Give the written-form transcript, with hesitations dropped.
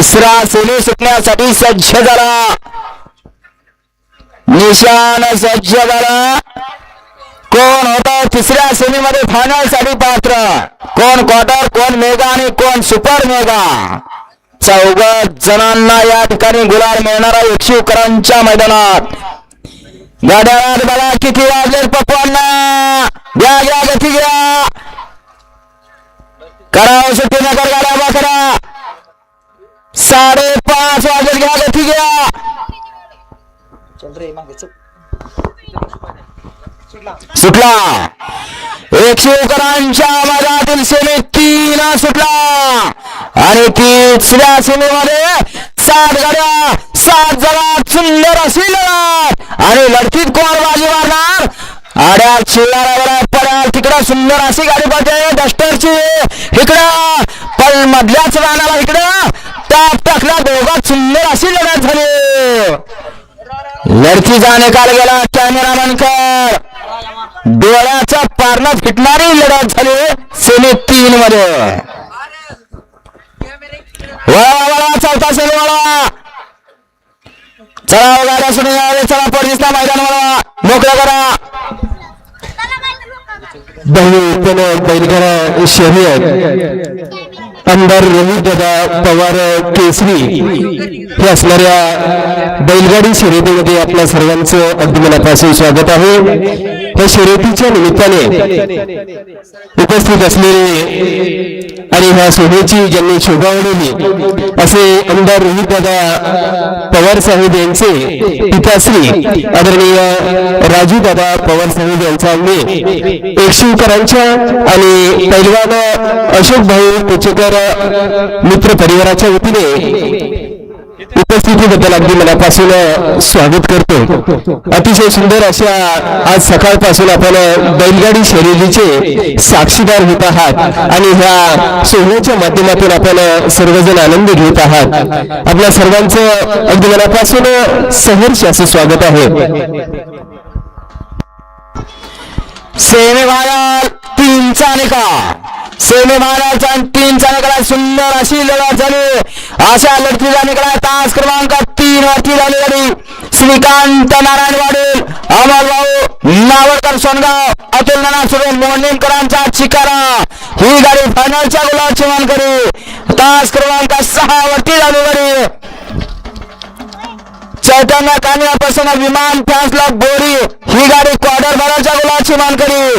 तिसरा सेमी सुटण्यासाठी सज्ज झाला, निशाण सज्ज झाला। कोण होता तिसऱ्या सेमी मध्ये फायनल साठी पात्र, कोण क्वार्टर, कोण मेगा आणि कोण सुपर मेगा। चौघ जणांना या ठिकाणी गुलाल मिळणार आहे एकशिवकरांच्या मैदानात। गाड्यात बघा किती वाजले पप्पांना, घ्या घ्या गती घ्या, करा सुट्टी नगर गाड्या बकरा, 5:30 वाजले, घ्या गती घ्या। सुटला एकशिवकरांच्या मैदानातील सेमी 3 सुटला आणि तिसऱ्या सेमी मध्ये 7 गाड्या 7 जणात सुंदर अशी लढत आणि लढतीत कोण बाजी मारणार। आड्या चिल्लारावर पड्या तिकडं सुंदर अशी गाडी पडते डस्टरची, इकडं पण मधल्याच रानाला इकडं टाप टाकला, दोघात सुंदर अशी लढत झाली। लढतीचा निकाल गेला कॅमेरामॅन कर, डोळ्याचा पारणं फिटणारी लढत झाली सेमी 3 मध्ये। वळा चौथा सेमी वळा, चला गाड्या सुरू यावे, चला पडदिसला मैदान वळा मोकळं करा। बैलगाडा शर्यत आमदार रोहित दादा पवार केसरी हे असणाऱ्या बैलगाडी शर्यतीमध्ये आपल्या सर्वांचं अगदी मनापासून स्वागत आहे। या शर्यतीच्या निमित्ताने उपस्थित असलेले आणि ह्या सोहळ्याची ज्यांनी शोभा वाढवली असे आमदार रोहित दादा पवार साहेब यांचे पिताश्री आदरणीय राजू दादा पवार साहेब यांचा आम्ही एकशिवकरांच्या आणि पैलवान अशोक भाऊ पुचेकर मित्र परिवाराच्या वतीने उपस्थितीबद्दल अगदी मनापासून स्वागत करतो। अतिशय सुंदर अशा आज सकाळपासून आपण बैलगाडी शर्यतीचे साक्षीदार होत आहात आणि ह्या सोहळ्याच्या माध्यमातून आपण सर्वजण आनंद घेत आहात। आपल्या सर्वांचं अगदी मनापासून सहर्ष असे स्वागत आहे। सेमी फायनल 3चा निकाल, सेमी फायनलचा 3चा निकाल, सुंदर अशी लढत झाली। अशा लढतीचा निकाल तास क्रमांक 3 वरती झाली गाडी श्रीकांत नारायण वाडील, अमर भाऊ नावडकर सोनगाव, अतुल नाना सुरेन मोहनकरांचा चिकारा ही गाडी फायनलच्या गुलाबाची मानकरी। तास क्रमांक 6 वरती झाली गाडी चैतन्य कानिया प्रसन्न विमान फॅन्स क्लब बोरी ही गाडी क्वार्टर फायनलच्या गुलाबाची मानकरी।